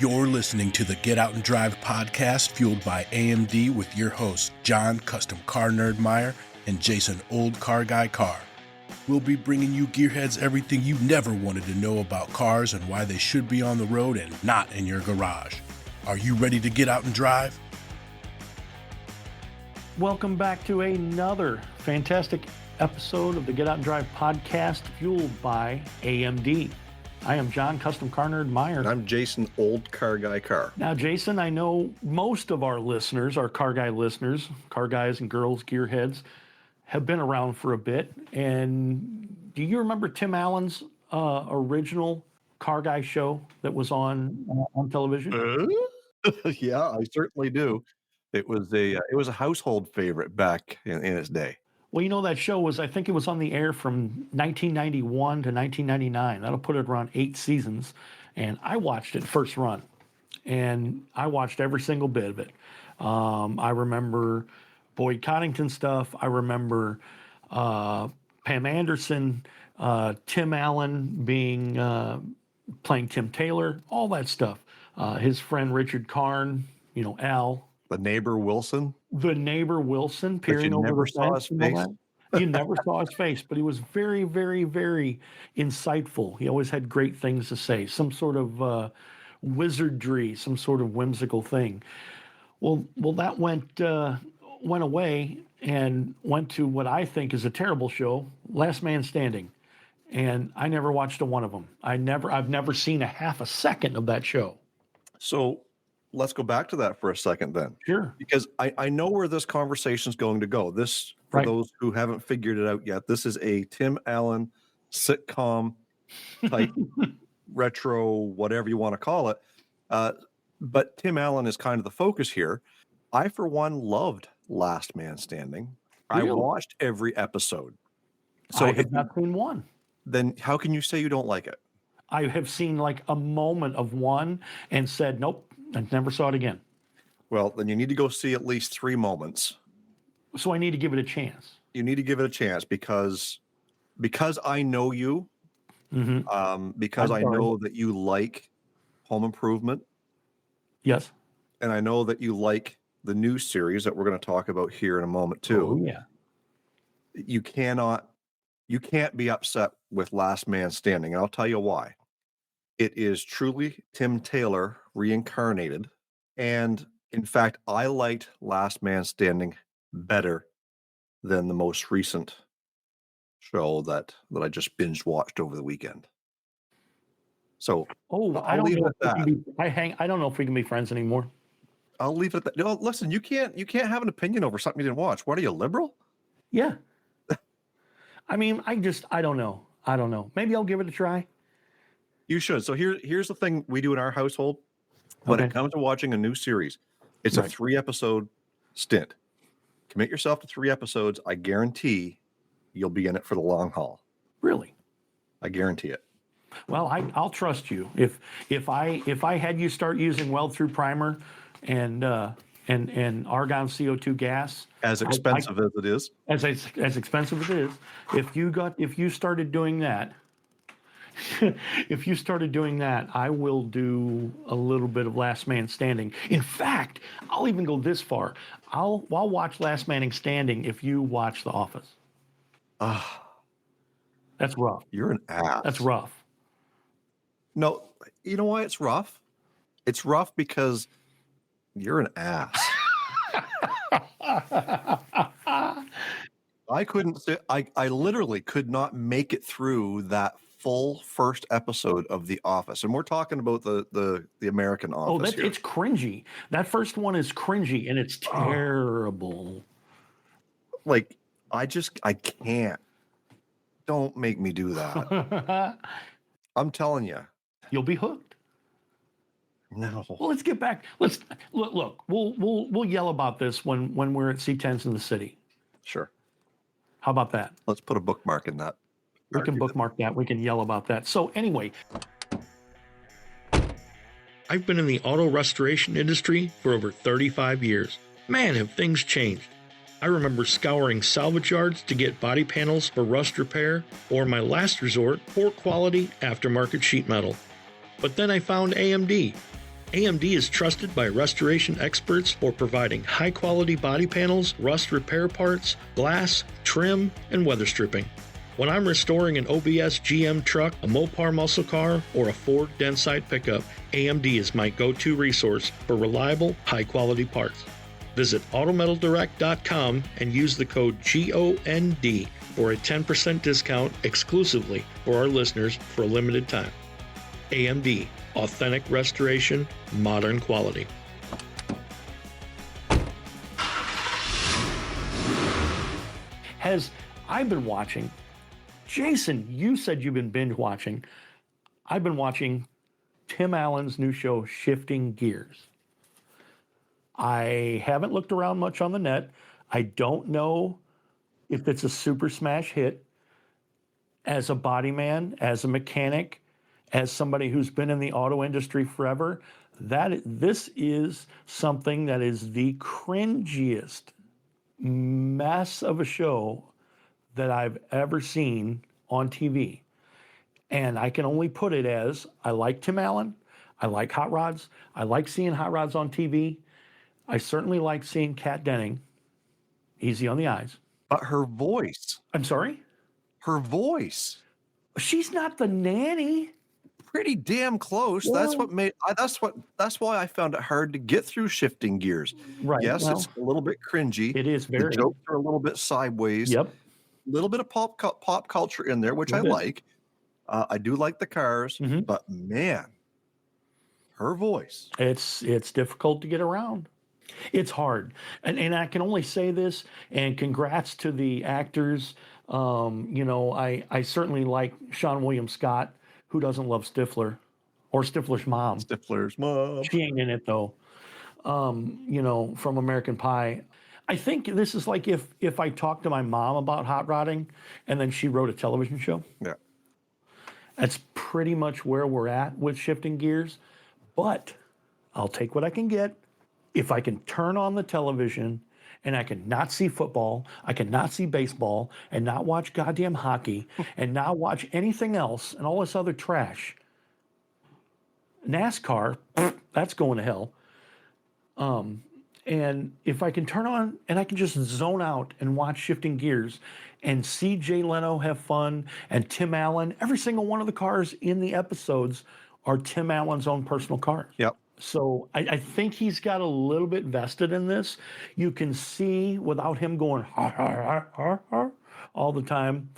You're listening to the Get Out and Drive podcast, fueled by AMD, with your hosts, John, Custom Car Nerd Meyer, and Jason, Old Car Guy Car. We'll be bringing you gearheads everything you never wanted to know about cars and why they should be on the road and not in your garage. Are you ready to get out and drive? Welcome back to another fantastic episode of the Get Out and Drive podcast, fueled by AMD. I am John, Custom Car Nerd Meyer. And I'm Jason, Old Car Guy Car. Now, Jason, I know most of our listeners, our car guy listeners, car guys and girls, gearheads, have been around for a bit. And do you remember Tim Allen's original car guy show that was on television? Yeah, I certainly do. It was a household favorite back in its day. Well, you know, that show was, I think it was on the air from 1991 to 1999. That'll put it around 8 seasons. And I watched it first run. And I watched every single bit of it. I remember Boyd Coddington stuff. I remember Pam Anderson, Tim Allen being playing Tim Taylor, all that stuff. His friend Richard Karn, you know, Al. The neighbor Wilson. The neighbor Wilson peering over the fence. You never saw his face, but he was very, very, very insightful. He always had great things to say, some sort of wizardry, some sort of whimsical thing. Well, that went away and went to what I think is a terrible show, Last Man Standing. And I never watched a one of them. I've never seen a half a second of that show. So let's go back to that for a second then. Sure. Because I know where this conversation is going to go. This, for right. Those who haven't figured it out yet, this is a Tim Allen sitcom type retro, whatever you want to call it. But Tim Allen is kind of the focus here. I, for one, loved Last Man Standing. Really? I watched every episode. So I have not seen one. Then how can you say you don't like it? I have seen like a moment of one and said, nope, I never saw it again. Well, then you need to go see at least 3 moments. So I need to give it a chance. You need to give it a chance because I know you, because I know that you like Home Improvement. Yes. And I know that you like the new series that we're going to talk about here in a moment too. Oh, yeah. You can't be upset with Last Man Standing, and I'll tell you why. It is truly Tim Taylor reincarnated, and in fact, I liked Last Man Standing better than the most recent show that I just binge watched over the weekend. So, I don't know if I don't know if we can be friends anymore. I'll leave it at that. No, listen, you can't have an opinion over something you didn't watch. What are you, liberal? Yeah. I mean, I don't know. Maybe I'll give it a try. You should. So here's the thing we do in our household. When it comes to watching a new series, it's a 3-episode stint. Commit yourself to 3 episodes. I guarantee you'll be in it for the long haul. Really? I guarantee it. Well, I'll trust you. If I had you start using weld-through primer and argon CO2 gas, as expensive as it is, as expensive as it is, if you started doing that, I will do a little bit of Last Man Standing. In fact, I'll even go this far. I'll watch Last Man Standing if you watch The Office. That's rough. You're an ass. That's rough. No, you know why it's rough? It's rough because you're an ass. I literally could not make it through that full first episode of The Office. And we're talking about the American Office. It's cringy. That first one is cringy and it's terrible. Like, I can't. Don't make me do that. I'm telling you. You'll be hooked. No. Well, let's get back. Let's look. We'll yell about this when we're at C10s in the city. Sure. How about that? Let's put a bookmark in that. We can bookmark that. We can yell about that. So anyway, I've been in the auto restoration industry for over 35 years. Man, have things changed. I remember scouring salvage yards to get body panels for rust repair, or my last resort, poor quality aftermarket sheet metal. But then I found AMD. AMD is trusted by restoration experts for providing high-quality body panels, rust repair parts, glass, trim, and weather stripping. When I'm restoring an OBS GM truck, a Mopar muscle car, or a Ford Denside pickup, AMD is my go-to resource for reliable, high-quality parts. Visit autometaldirect.com and use the code GOND for a 10% discount exclusively for our listeners for a limited time. AMD, authentic restoration, modern quality. I've been watching, Jason, you said you've been binge watching. I've been watching Tim Allen's new show, Shifting Gears. I haven't looked around much on the net. I don't know if it's a super smash hit. As a body man, as a mechanic, as somebody who's been in the auto industry forever, this is something that is the cringiest mess of a show that I've ever seen on TV. And I can only put it as, I like Tim Allen, I like hot rods, I like seeing hot rods on TV. I certainly like seeing Kat Denning, easy on the eyes. But her voice. I'm sorry? Her voice. She's not the nanny. Pretty damn close. Well, that's why I found it hard to get through Shifting Gears. Right. Yes, well, it's a little bit cringy. it is very. The jokes are a little bit sideways. Yep. A little bit of pop culture in there, which I like. I do like the cars, but man, her voice. It's difficult to get around. It's hard. And I can only say this, and congrats to the actors. I certainly like Sean William Scott. Who doesn't love Stifler or Stifler's mom? Stifler's mom. She ain't in it though. From American Pie. I think this is like if I talked to my mom about hot rodding and then she wrote a television show. Yeah. That's pretty much where we're at with Shifting Gears. But I'll take what I can get. If I can turn on the television and I can not see football, I can not see baseball, and not watch goddamn hockey, and not watch anything else, and all this other trash. NASCAR, that's going to hell. And if I can turn on and I can just zone out and watch Shifting Gears and see Jay Leno have fun and Tim Allen, every single one of the cars in the episodes are Tim Allen's own personal cars. Yep. So I think he's got a little bit vested in this. You can see without him going har, har, har, har, har, all the time.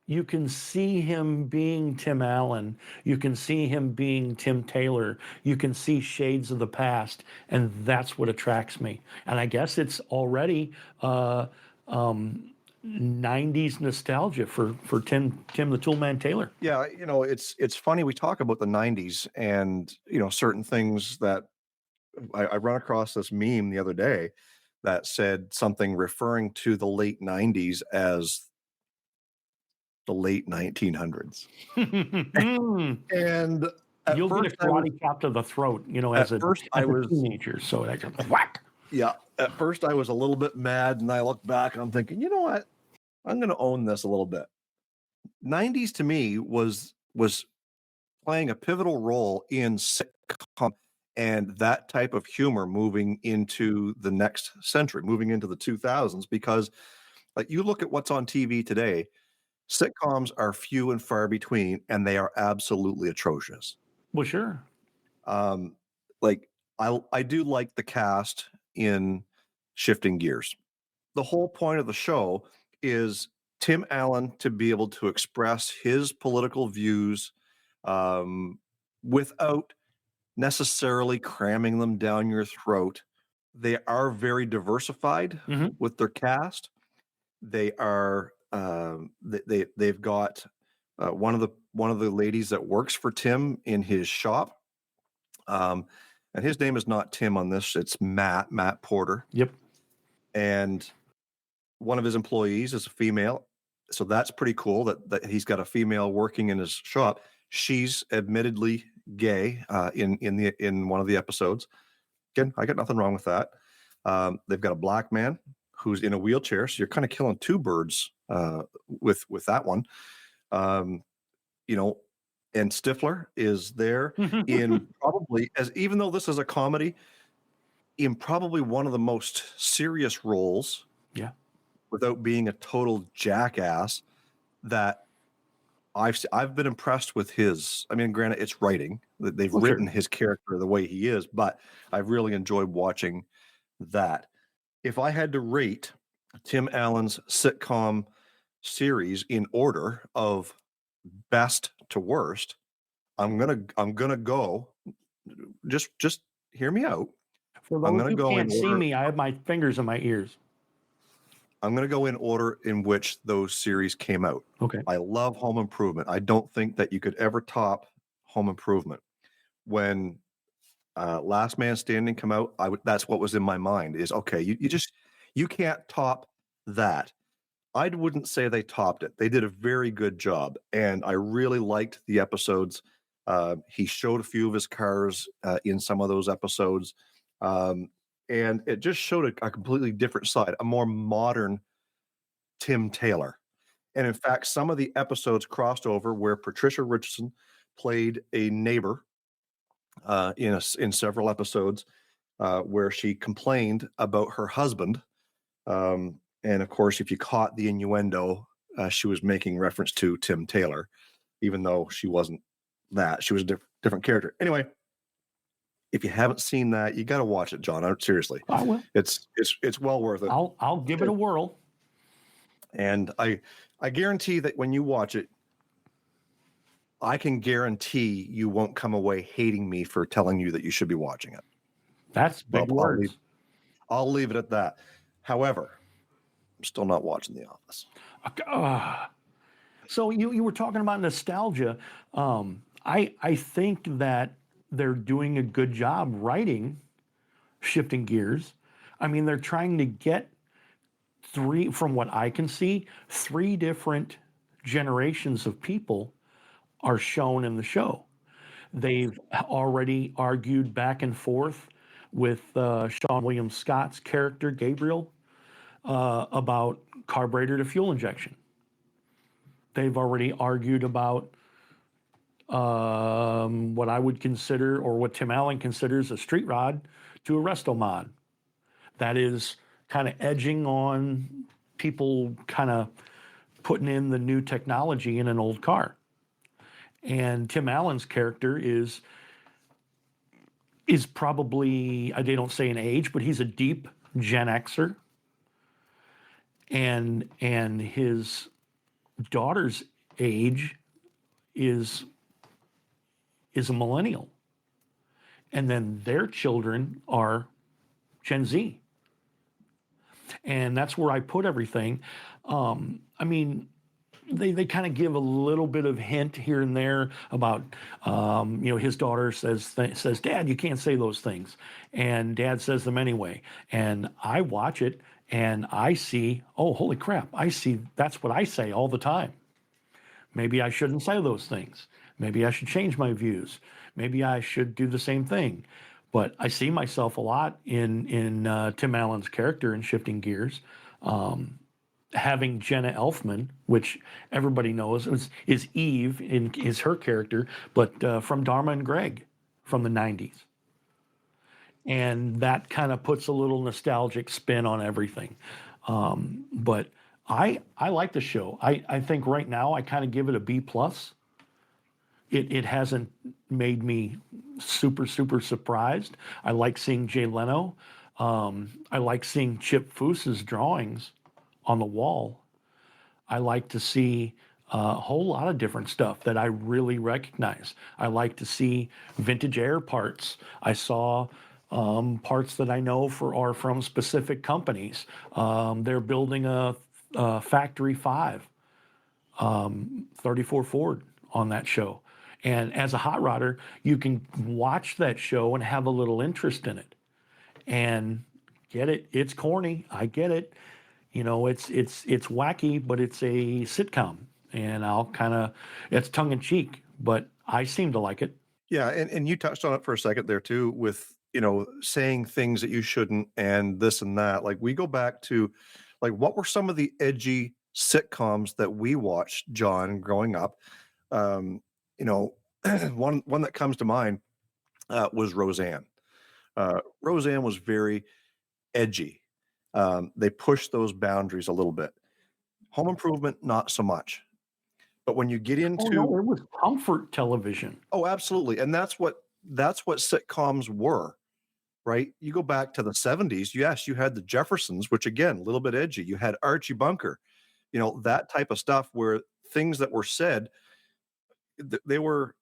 You can see him being Tim Allen. You can see him being Tim Taylor. You can see shades of the past, and that's what attracts me. And I guess it's already 90s nostalgia for Tim the Toolman Taylor. Yeah, it's funny we talk about the 90s and certain things that I run across this meme the other day that said something referring to the late 90s as the late 1900s. And at you'll first get a karate chop to the throat, as a teenager. So I just whack. Yeah, at first I was a little bit mad, and I look back and I'm thinking, you know what? I'm going to own this a little bit. 90s to me was playing a pivotal role in sitcom and that type of humor moving into the next century, moving into the 2000s, because like you look at what's on TV today, sitcoms are few and far between, and they are absolutely atrocious. Well, sure. Like I do like the cast in Shifting Gears. The whole point of the show is Tim Allen to be able to express his political views without necessarily cramming them down your throat. They are very diversified with their cast. They are they've got one of the ladies that works for Tim in his shop, and his name is not Tim on this. It's Matt Porter. Yep. And one of his employees is a female, so that's pretty cool that he's got a female working in his shop. She's admittedly gay in one of the episodes. Again, I got nothing wrong with that. They've got a black man who's in a wheelchair, so you're kind of killing two birds with that one. and Stifler is there in probably, as even though this is a comedy, in probably one of the most serious roles. Yeah. Without being a total jackass, that I've been impressed with his. I mean, granted, it's writing that they've Oh, sure. written his character the way he is, but I've really enjoyed watching that. If I had to rate Tim Allen's sitcom series in order of best to worst, I'm gonna go. Just hear me out. For I'm those gonna who go in can't see order. me, I have my fingers in my ears. I'm gonna go in order in which those series came out. Okay. I love Home Improvement. I don't think that you could ever top Home Improvement. When Last Man Standing come out, that's what was in my mind is, okay, you can't top that. I wouldn't say they topped it. They did a very good job, and I really liked the episodes. He showed a few of his cars in some of those episodes, and it just showed a completely different side, a more modern Tim Taylor. And in fact, some of the episodes crossed over where Patricia Richardson played a neighbor in several episodes where she complained about her husband. And of course, if you caught the innuendo, she was making reference to Tim Taylor, even though she wasn't that. She was a different character. Anyway, if you haven't seen that, you got to watch it, John. Seriously, I will. it's well worth it. I'll give it a whirl. And I guarantee that when you watch it, I can guarantee you won't come away hating me for telling you that you should be watching it. That's big words. I'll leave it at that. However, I'm still not watching The Office. So you were talking about nostalgia. I think that they're doing a good job writing Shifting Gears. I mean, they're trying to get from what I can see, 3 different generations of people are shown in the show. They've already argued back and forth with Sean William Scott's character, Gabriel, about carburetor to fuel injection. They've already argued about what I would consider, or what Tim Allen considers, a street rod to a resto mod. That is kind of edging on people kind of putting in the new technology in an old car. And Tim Allen's character is probably, they don't say an age, but he's a deep Gen Xer. And his daughter's age is a millennial. And then their children are Gen Z. And that's where I put everything. I mean, they kind of give a little bit of hint here and there about, his daughter says, Dad, you can't say those things. And Dad says them anyway. And I watch it and I see, oh, holy crap, I see that's what I say all the time. Maybe I shouldn't say those things. Maybe I should change my views. Maybe I should do the same thing. But I see myself a lot in Tim Allen's character in Shifting Gears. Having Jenna Elfman, which everybody knows is Eve, is her character, but from Dharma and Greg from the 90s. And that kind of puts a little nostalgic spin on everything. But I like the show. I think right now I kind of give it a B+. It hasn't made me super surprised. I like seeing Jay Leno. I like seeing Chip Foose's drawings on the wall. I like to see a whole lot of different stuff that I really recognize. I like to see vintage air parts. I saw parts that I know are from specific companies. They're building a Factory 5 34 Ford on that show. And as a hot rodder, you can watch that show and have a little interest in it. And get it, it's corny. I get it. It's wacky, but it's a sitcom. And it's tongue in cheek, but I seem to like it. Yeah, and you touched on it for a second there too, with saying things that you shouldn't and this and that. Like, we go back to, like, what were some of the edgy sitcoms that we watched, John, growing up? one that comes to mind was Roseanne. Roseanne was very edgy. They pushed those boundaries a little bit. Home Improvement, not so much. But when you get Oh into no, it was comfort television. oh, absolutely, and that's what sitcoms were, right? You go back to the 70s, yes, you had the Jeffersons, which again, a little bit edgy. You had Archie Bunker, that type of stuff where things that were said, they were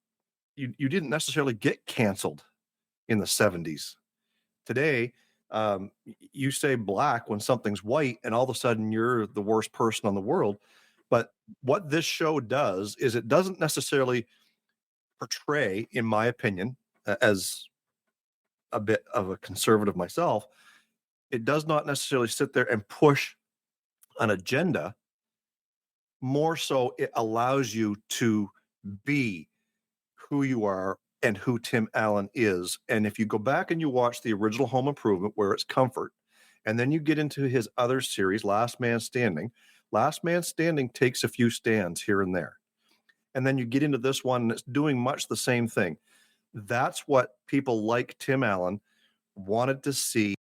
you didn't necessarily get canceled in the 70s. Today, you say black when something's white, and all of a sudden you're the worst person on the world. But what this show does is it doesn't necessarily portray, in my opinion, as a bit of a conservative myself, it does not necessarily sit there and push an agenda. More so, it allows you to be who you are and who Tim Allen is. And if you go back and you watch the original Home Improvement, where it's comfort, and then you get into his other series, Last Man Standing takes a few stands here and there. And then you get into this one, and it's doing much the same thing. That's what people like Tim Allen wanted to see,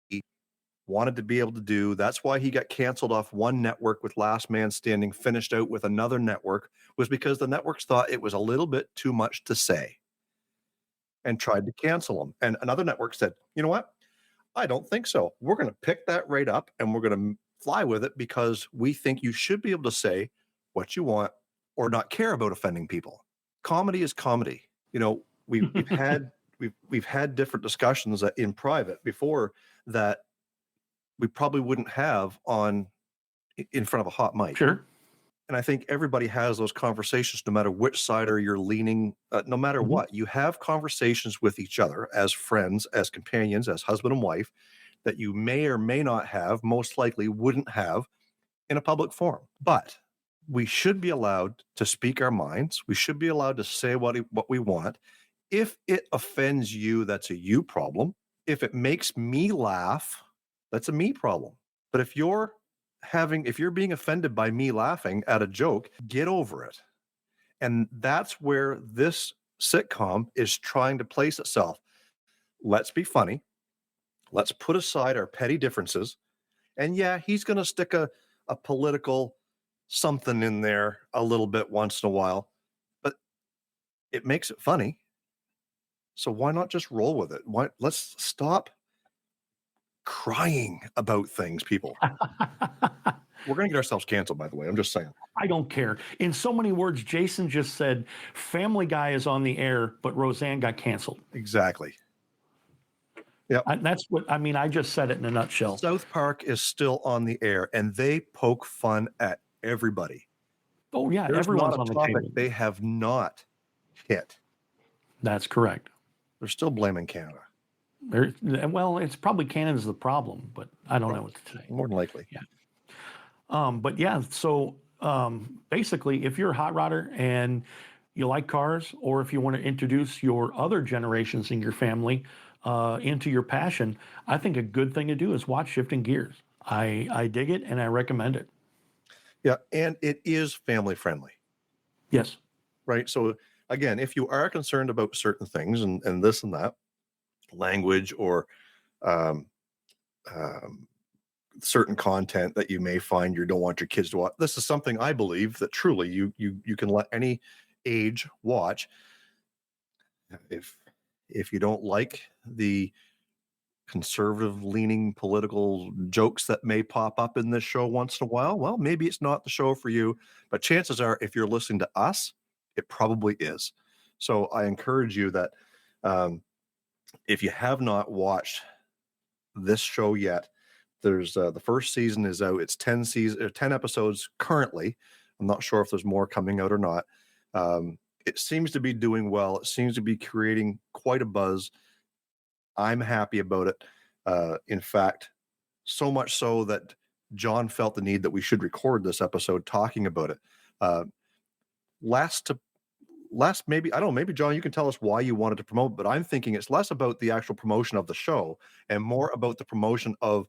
wanted to be able to do. That's why he got canceled off one network with Last Man Standing, finished out with another network, was because the networks thought it was a little bit too much to say and tried to cancel him. And another network said, you know what? I don't think so. We're going to pick that right up and we're going to fly with it because we think you should be able to say what you want or not care about offending people. Comedy is comedy. We've had different discussions in private before that we probably wouldn't have in front of a hot mic. Sure. And I think everybody has those conversations, no matter which side or you're leaning, no matter what. You have conversations with each other as friends, as companions, as husband and wife, that you may or may not have, most likely wouldn't have in a public forum. But we should be allowed to speak our minds. We should be allowed to say what we want. If it offends you, that's a you problem. If it makes me laugh, that's a me problem. But if you're being offended by me laughing at a joke, get over it. And that's where this sitcom is trying to place itself. Let's be funny. Let's put aside our petty differences. And yeah, he's going to stick a political something in there a little bit once in a while, but it makes it funny. So why not just roll with it? Let's stop crying about things, people. We're going to get ourselves canceled, by the way. I'm just saying. I don't care. In so many words, Jason just said, Family Guy is on the air, but Roseanne got canceled. Exactly. Yeah. That's what, I just said it in a nutshell. South Park is still on the air, and they poke fun at everybody. Oh, yeah. There's everyone's not a on the topic table. they have not hit. That's correct. They're still blaming Canada. Well, it's probably Canada's the problem, but I don't know what to say. More than likely. Yeah. But yeah, so basically, if you're a hot rodder and you like cars, or if you want to introduce your other generations in your family into your passion, I think a good thing to do is watch Shifting Gears. I dig it and I recommend it. Yeah, and it is family friendly. Yes. Right. So again, if you are concerned about certain things and this and that, language or certain content that you may find you don't want your kids to watch, this is something I believe that truly you can let any age watch. If you don't like the conservative leaning political jokes that may pop up in this show once in a while, well, maybe it's not the show for you, but chances are if you're listening to us, it probably is. So I encourage you that if you have not watched this show yet, there's the first season is out. It's 10 episodes currently. I'm not sure if there's more coming out or not. It seems to be doing well. It seems to be creating quite a buzz. I'm happy about it. In fact, so much so that John felt the need that we should record this episode talking about it. Maybe, I don't know, maybe John, you can tell us why you wanted to promote, but I'm thinking it's less about the actual promotion of the show and more about the promotion of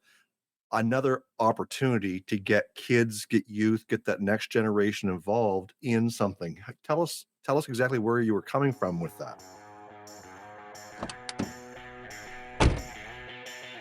another opportunity to get kids, get youth, get that next generation involved in something. Tell us tell us exactly where you were coming from with that.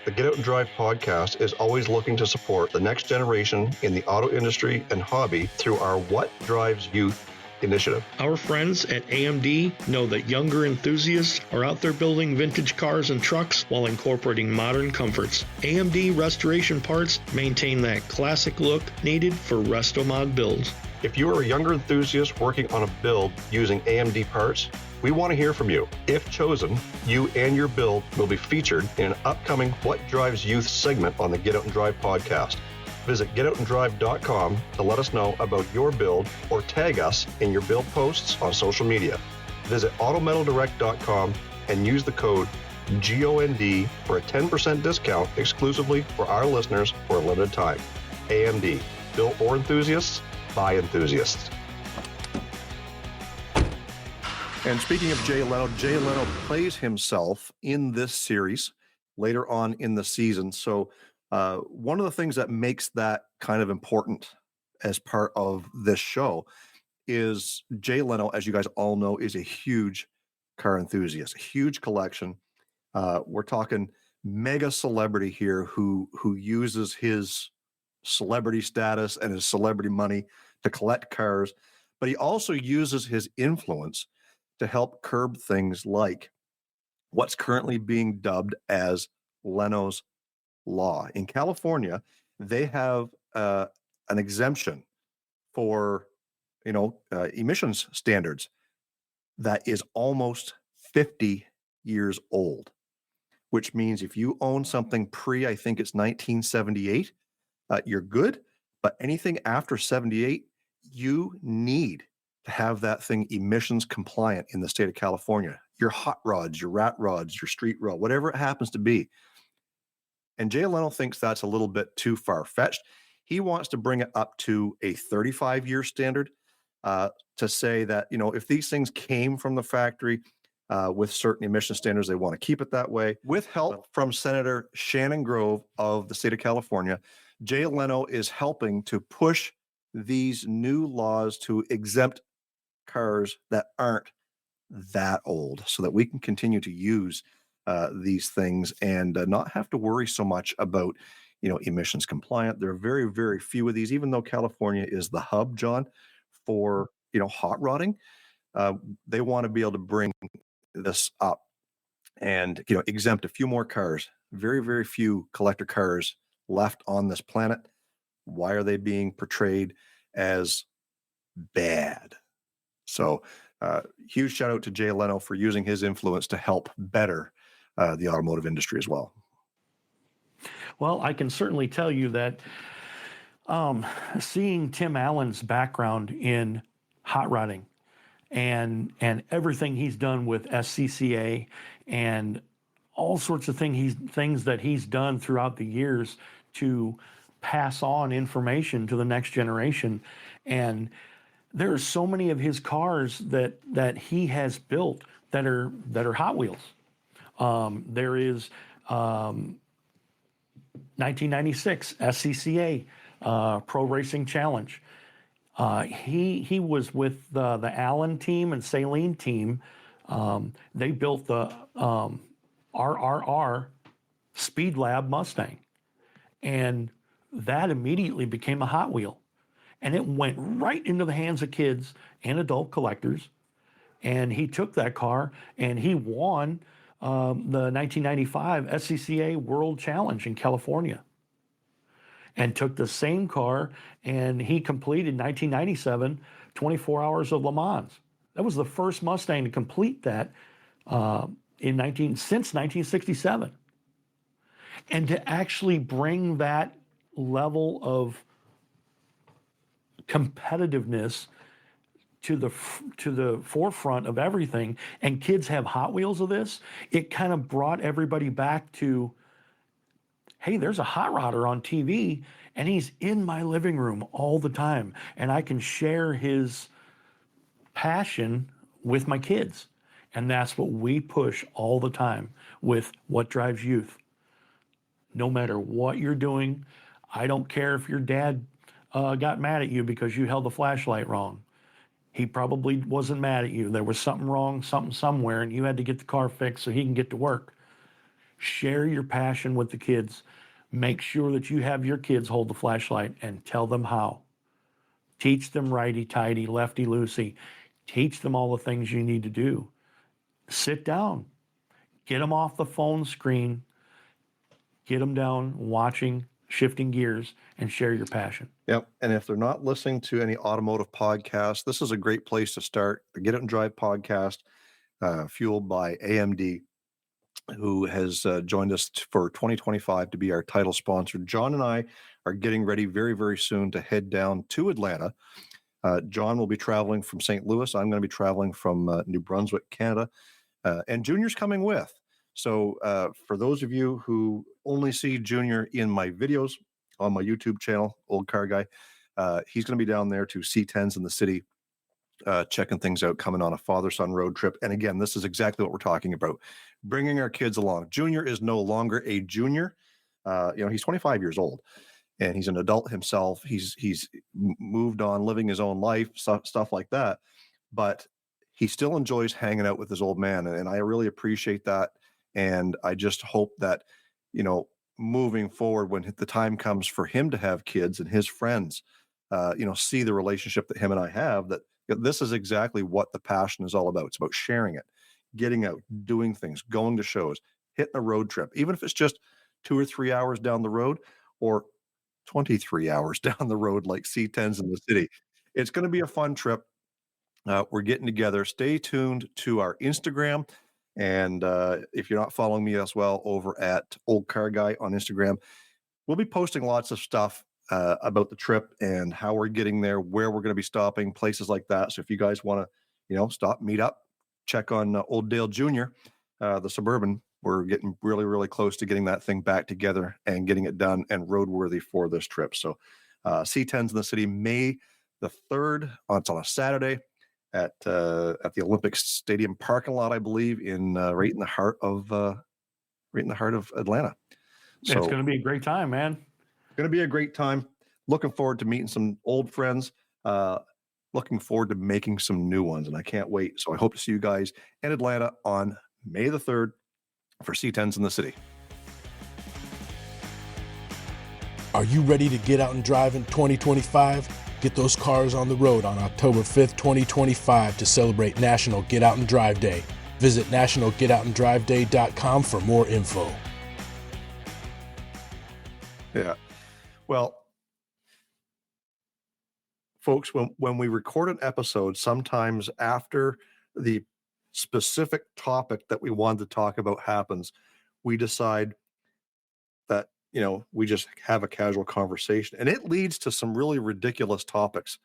The Get Out and Drive podcast is always looking to support the next generation in the auto industry and hobby through our What Drives Youth initiative. Our friends at AMD know that younger enthusiasts are out there building vintage cars and trucks while incorporating modern comforts. AMD Restoration Parts maintain that classic look needed for Restomod builds. If you are a younger enthusiast working on a build using AMD parts, we want to hear from you. If chosen, you and your build will be featured in an upcoming What Drives Youth segment on the Get Out and Drive podcast. Visit getoutanddrive.com to let us know about your build or tag us in your build posts on social media. Visit autometaldirect.com and use the code GOND for a 10% discount exclusively for our listeners for a limited time. AMD, built for enthusiasts by enthusiasts. And speaking of Jay Leno plays himself in this series later on in the season. So one of the things that makes that kind of important as part of this show is Jay Leno, as you guys all know, is a huge car enthusiast, a huge collection. We're talking mega celebrity here who uses his celebrity status and his celebrity money to collect cars, but he also uses his influence to help curb things like what's currently being dubbed as Leno's Law. In California, they have an exemption for emissions standards that is almost 50 years old, which means if you own something I think it's 1978, you're good. But anything after 78, you need to have that thing emissions compliant in the state of California. Your hot rods, your rat rods, your street rod, whatever it happens to be. And Jay Leno thinks that's a little bit too far-fetched. He wants to bring it up to a 35-year standard to say that, if these things came from the factory with certain emission standards, they want to keep it that way. With help from Senator Shannon Grove of the state of California, Jay Leno is helping to push these new laws to exempt cars that aren't that old so that we can continue to use these things and not have to worry so much about, emissions compliant. There are very, very few of these, even though California is the hub, John, for, hot rodding. They want to be able to bring this up and, exempt a few more cars. Very, very few collector cars left on this planet. Why are they being portrayed as bad? So huge shout out to Jay Leno for using his influence to help better the automotive industry as well. Well, I can certainly tell you that seeing Tim Allen's background in hot rodding and everything he's done with SCCA and all sorts of things that he's done throughout the years to pass on information to the next generation. And there are so many of his cars that he has built that are Hot Wheels. There is 1996 SCCA Pro Racing Challenge. He was with the Allen team and Saline team. They built the RRR Speed Lab Mustang, and that immediately became a Hot Wheel. And it went right into the hands of kids and adult collectors. And he took that car and he won the 1995 SCCA World Challenge in California. And took the same car and he completed 1997 24 Hours of Le Mans. That was the first Mustang to complete that since 1967. And to actually bring that level of competitiveness to the forefront of everything, and kids have Hot Wheels of this, it kind of brought everybody back to, hey, there's a hot rodder on TV and he's in my living room all the time and I can share his passion with my kids. And that's what we push all the time with What Drives Youth. No matter what you're doing, I don't care if your dad got mad at you because you held the flashlight wrong. He probably wasn't mad at you. There was something wrong, something somewhere, and you had to get the car fixed so he can get to work. Share your passion with the kids. Make sure that you have your kids hold the flashlight and tell them how. Teach them righty-tighty, lefty-loosey. Teach them all the things you need to do. Sit down. Get them off the phone screen. Get them down watching, shifting gears, and share your passion. Yep. And if they're not listening to any automotive podcasts, this is a great place to start. The Get Out and Drive podcast, fueled by AMD, who has joined us for 2025 to be our title sponsor. John and I are getting ready very, very soon to head down to Atlanta. John will be traveling from St. Louis. I'm going to be traveling from New Brunswick, Canada. And Junior's coming with. So for those of you who only see Junior in my videos on my YouTube channel, Old Car Guy, he's going to be down there to C10s in the city, checking things out, coming on a father-son road trip. And again, this is exactly what we're talking about, bringing our kids along. Junior is no longer a junior. He's 25 years old and he's an adult himself. He's moved on, living his own life, stuff like that. But he still enjoys hanging out with his old man. And I really appreciate that. And I just hope that, moving forward, when the time comes for him to have kids and his friends, see the relationship that him and I have, that this is exactly what the passion is all about. It's about sharing it, getting out, doing things, going to shows, hitting a road trip, even if it's just 2 or 3 hours down the road or 23 hours down the road, like C10s in the city. It's going to be a fun trip. We're getting together. Stay tuned to our Instagram. And if you're not following me as well, over at Old Car Guy on Instagram, we'll be posting lots of stuff about the trip and how we're getting there, where we're going to be stopping, places like that. So if you guys want to, stop, meet up, check on Old Dale Jr., the Suburban. We're getting really, really close to getting that thing back together and getting it done and roadworthy for this trip. So C10s in the city, May the 3rd. It's on a Saturday at the Olympic Stadium parking lot, I believe, in right in the heart of Atlanta. So it's going to be a great time, man. Going to be a great time. Looking forward to meeting some old friends. Looking forward to making some new ones, and I can't wait. So I hope to see you guys in Atlanta on May the 3rd for C10s in the city. Are you ready to get out and drive in 2025? Get those cars on the road on October 5th, 2025 to celebrate National Get Out and Drive Day. Visit nationalgetoutandriveday.com for more info. Yeah. Well, folks, when we record an episode, sometimes after the specific topic that we wanted to talk about happens, we decide that, we just have a casual conversation, and it leads to some really ridiculous topics.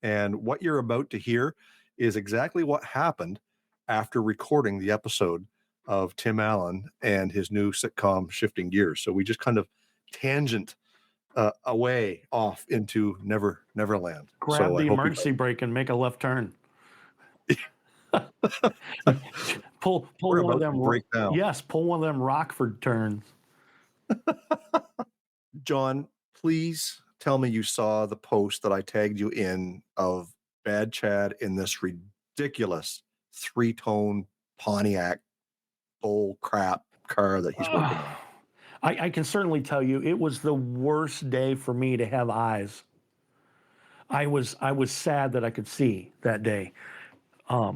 And what you're about to hear is exactly what happened after recording the episode of Tim Allen and his new sitcom Shifting Gears. So we just kind of tangent away off into Neverland. Grab the emergency brake and make a left turn. pull one of them. Break down. Yes, pull one of them Rockford turns. John, please tell me you saw the post that I tagged you in of Bad Chad in this ridiculous 3-tone Pontiac bull crap car that he's working on. I can certainly tell you it was the worst day for me to have eyes. I was sad that I could see that day. I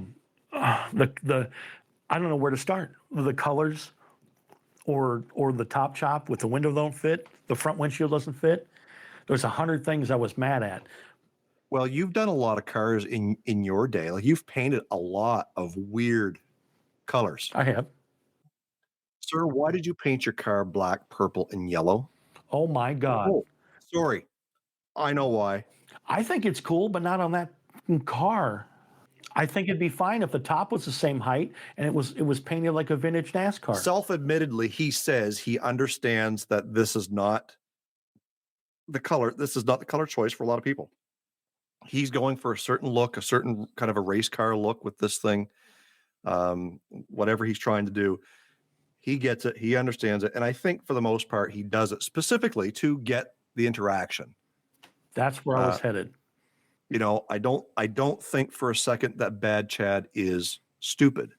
don't know where to start. The colors or the top chop with the window don't fit, the front windshield doesn't fit. There's 100 things I was mad at. Well, you've done a lot of cars in your day. Like, you've painted a lot of weird colors. I have. Sir, why did you paint your car black, purple, and yellow? Oh my God. Oh, sorry. I know why. I think it's cool, but not on that car. I think it'd be fine if the top was the same height and it was painted like a vintage NASCAR. Self-admittedly, he says he understands that this is not the color. This is not the color choice for a lot of people. He's going for a certain look, a certain kind of a race car look with this thing. Whatever he's trying to do, he gets it. He understands it. And I think for the most part, he does it specifically to get the interaction. That's where I was headed. I don't think for a second that Bad Chad is stupid.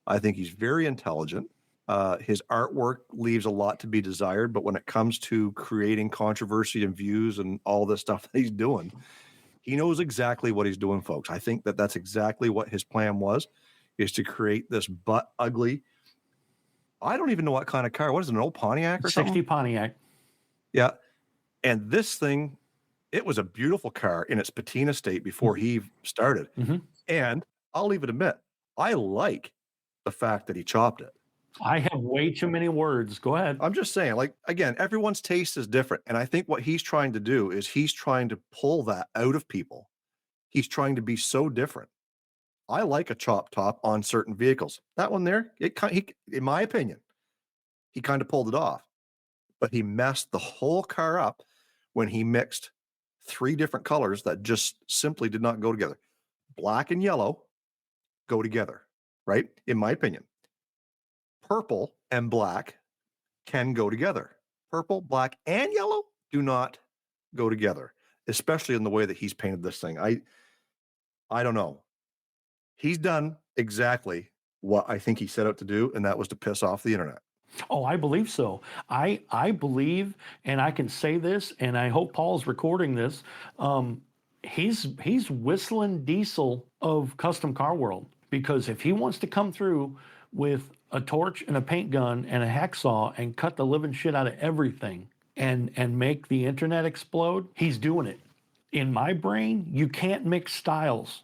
I think he's very intelligent. His artwork leaves a lot to be desired, but when it comes to creating controversy and views and all this stuff that he's doing, he knows exactly what he's doing, folks. I think that that's exactly what his plan was, is to create this butt ugly. I don't even know what kind of car. What is it, an old Pontiac or 60 something? Pontiac. Yeah. And this thing, it was a beautiful car in its patina state before he started. Mm-hmm. And I'll even admit, I like the fact that he chopped it. I have way too many words. Go ahead. I'm just saying, like, again, everyone's taste is different. And I think what he's trying to do is he's trying to pull that out of people. He's trying to be so different. I like a chop top on certain vehicles. That one there, in my opinion, he kind of pulled it off. But he messed the whole car up when he mixed 3 different colors that just simply did not go together. Black and yellow go together, right? In my opinion. Purple and black can go together. Purple, black, and yellow do not go together, especially in the way that he's painted this thing. I don't know. He's done exactly what I think he set out to do, and that was to piss off the internet. Oh, I believe so. I believe, and I can say this, and I hope Paul's recording this. He's Whistling Diesel of custom car world, because if he wants to come through with a torch and a paint gun and a hacksaw and cut the living shit out of everything and make the internet explode, he's doing it. In my brain, you can't mix styles.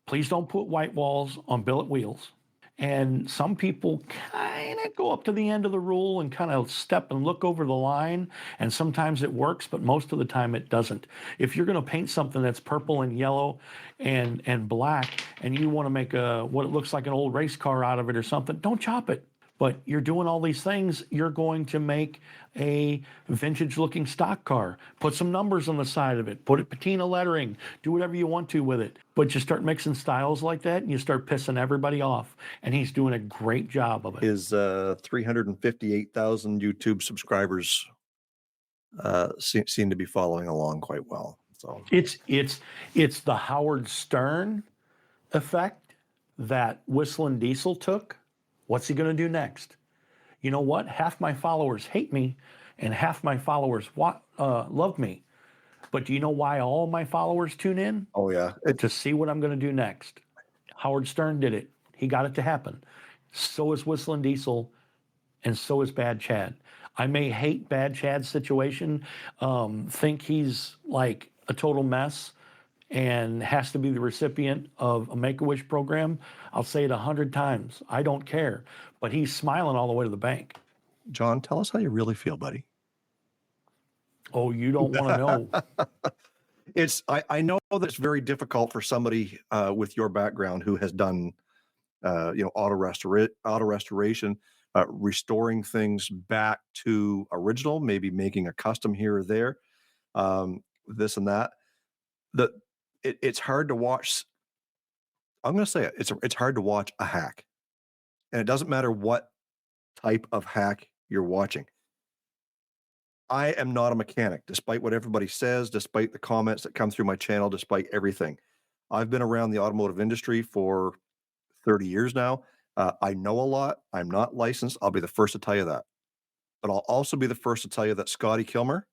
Please don't put white walls on billet wheels. And some people kind of go up to the end of the rule and kind of step and look over the line. And sometimes it works, but most of the time it doesn't. If you're going to paint something that's purple and yellow and black, and you want to make what it looks like an old race car out of it or something, don't chop it. But you're doing all these things, you're going to make a vintage looking stock car. Put some numbers on the side of it, put it patina lettering, do whatever you want to with it. But you start mixing styles like that and you start pissing everybody off. And he's doing a great job of it. His 358,000 YouTube subscribers seem to be following along quite well. So it's the Howard Stern effect that Whistling Diesel took. What's he going to do next? You know what? Half my followers hate me and half my followers love me. But do you know why all my followers tune in? Oh, yeah. To see what I'm going to do next. Howard Stern did it. He got it to happen. So is Whistling Diesel, and so is Bad Chad. I may hate Bad Chad's situation, think he's like a total mess, and has to be the recipient of a Make-A-Wish program. I'll say it 100 times. I don't care. But he's smiling all the way to the bank. John, tell us how you really feel, buddy. Oh, you don't want to know. I know that it's very difficult for somebody with your background who has done auto restoration, restoring things back to original, maybe making a custom here or there, this and that. It's hard to watch. I'm going to say it. It's hard to watch a hack, and it doesn't matter what type of hack you're watching. I am not a mechanic, despite what everybody says, despite the comments that come through my channel, despite everything. I've been around the automotive industry for 30 years now. I know a lot. I'm not licensed. I'll be the first to tell you that. But I'll also be the first to tell you that Scotty Kilmer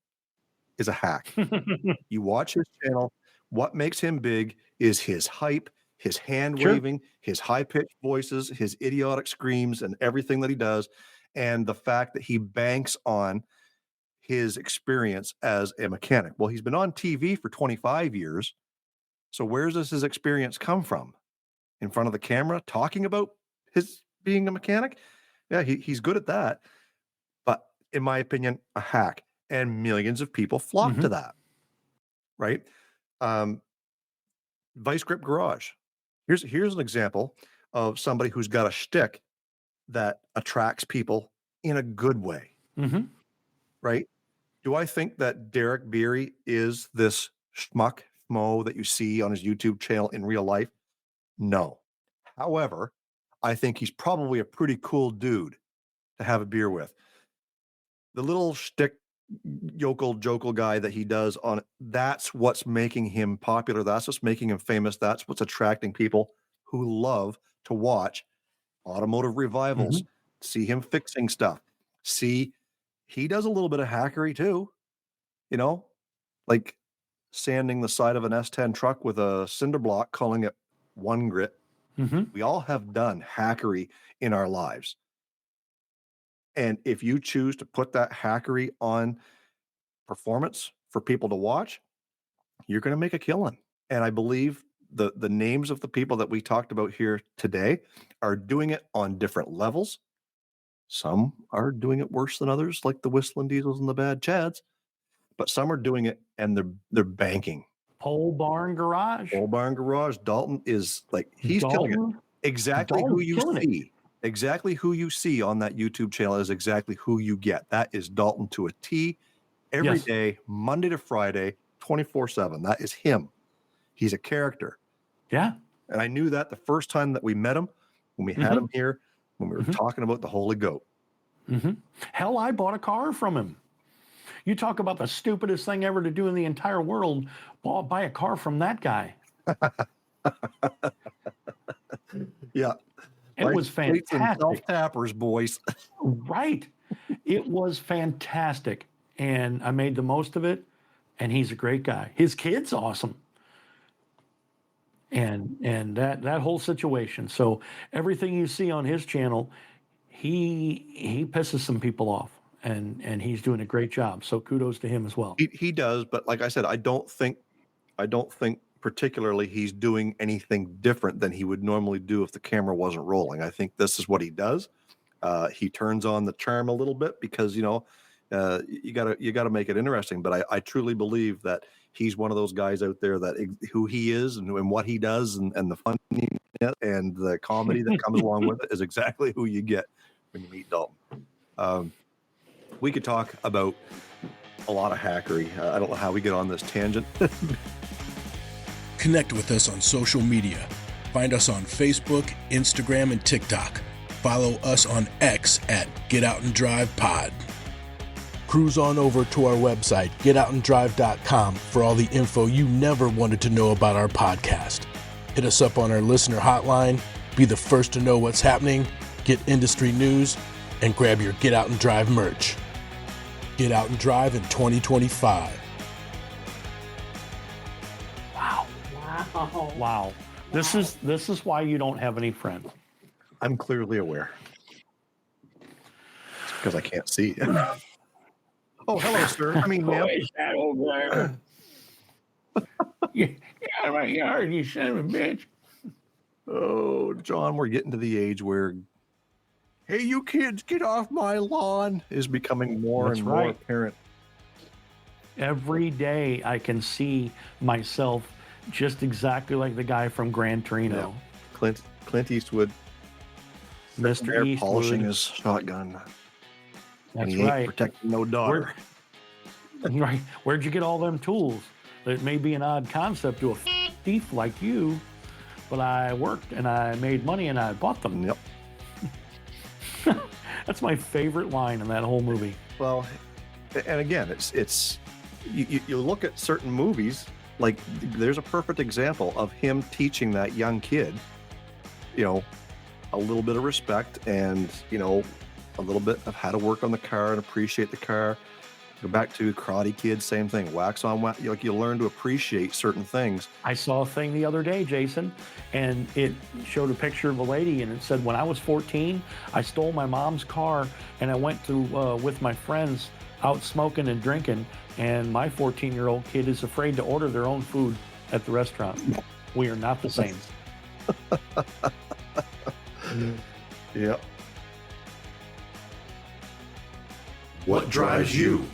is a hack. You watch his channel. What makes him big is his hype, his hand waving, his high-pitched voices, his idiotic screams, and everything that he does, and the fact that he banks on his experience as a mechanic. Well, he's been on TV for 25 years. So where does his experience come from? In front of the camera, talking about his being a mechanic? Yeah, he's good at that. But in my opinion, a hack. And millions of people flock to that, right? Vice Grip Garage. Here's an example of somebody who's got a shtick that attracts people in a good way, right? Do I think that Derek Beery is this schmo that you see on his YouTube channel in real life? No. However, I think he's probably a pretty cool dude to have a beer with. The little shtick yokel jokel guy that he does on it. That's what's making him popular. That's what's making him famous. That's what's attracting people who love to watch automotive revivals, see him fixing stuff. See, he does a little bit of hackery too, you know, like sanding the side of an S10 truck with a cinder block, calling it one grit. We all have done hackery in our lives. And if you choose to put that hackery on performance for people to watch, you're going to make a killing. And I believe the names of the people that we talked about here today are doing it on different levels. Some are doing it worse than others, like the Whistling Diesels and the Bad Chads, but some are doing it and they're banking. Pole Barn Garage. Pole Barn Garage. Dalton is like, he's killing it. Exactly who you see. Exactly who you see on that YouTube channel is exactly who you get. That is Dalton to a T every day, Monday to Friday, 24/7. That is him. He's a character. Yeah. And I knew that the first time that we met him, when we had him here, when we were talking about the Holy Goat. Hell, I bought a car from him. You talk about the stupidest thing ever to do in the entire world. Buy a car from that guy. Yeah. It was fantastic. Self-tappers, boys. Right. It was fantastic. And I made the most of it. And he's a great guy. His kid's awesome. And that whole situation. So everything you see on his channel, he pisses some people off. And he's doing a great job. So kudos to him as well. He does, but like I said, I don't think particularly he's doing anything different than he would normally do if the camera wasn't rolling. I think this is what he does. He turns on the charm a little bit because, you gotta make it interesting. But I truly believe that he's one of those guys out there that who he is and what he does and the fun and the comedy that comes along with it is exactly who you get when you meet Dalton. We could talk about a lot of hackery. I don't know how we get on this tangent. Connect with us on social media. Find us on Facebook, Instagram, and TikTok. Follow us on X at Get Out and Drive Pod. Cruise on over to our website, getoutanddrive.com, for all the info you never wanted to know about our podcast. Hit us up on our listener hotline, be the first to know what's happening, get industry news, and grab your Get Out and Drive merch. Get Out and Drive in 2025. Wow. This is why you don't have any friends. I'm clearly aware. It's because I can't see. Oh, hello, sir. I mean, ma'am. Is that over there? Get out of my yard, you son of a bitch. Oh, John, we're getting to the age where, hey, you kids, get off my lawn, is becoming more and more apparent. Every day I can see myself just exactly like the guy from Gran Torino. Yeah. Clint Eastwood. Mr. Eastwood. Polishing his shotgun. That's and he ain't right. protecting no daughter. Right. Where'd you get all them tools? It may be an odd concept to a thief like you, but I worked and I made money and I bought them. Yep. That's my favorite line in that whole movie. Well, and again, it's you look at certain movies, like there's a perfect example of him teaching that young kid, a little bit of respect and, a little bit of how to work on the car and appreciate the car. Go back to Karate Kid, same thing. Wax on wax. Like you learn to appreciate certain things. I saw a thing the other day, Jason, and it showed a picture of a lady, and it said, when I was 14, I stole my mom's car, and I went to with my friends out smoking and drinking, and my 14-year-old kid is afraid to order their own food at the restaurant. We are not the same. Yep. What drives you?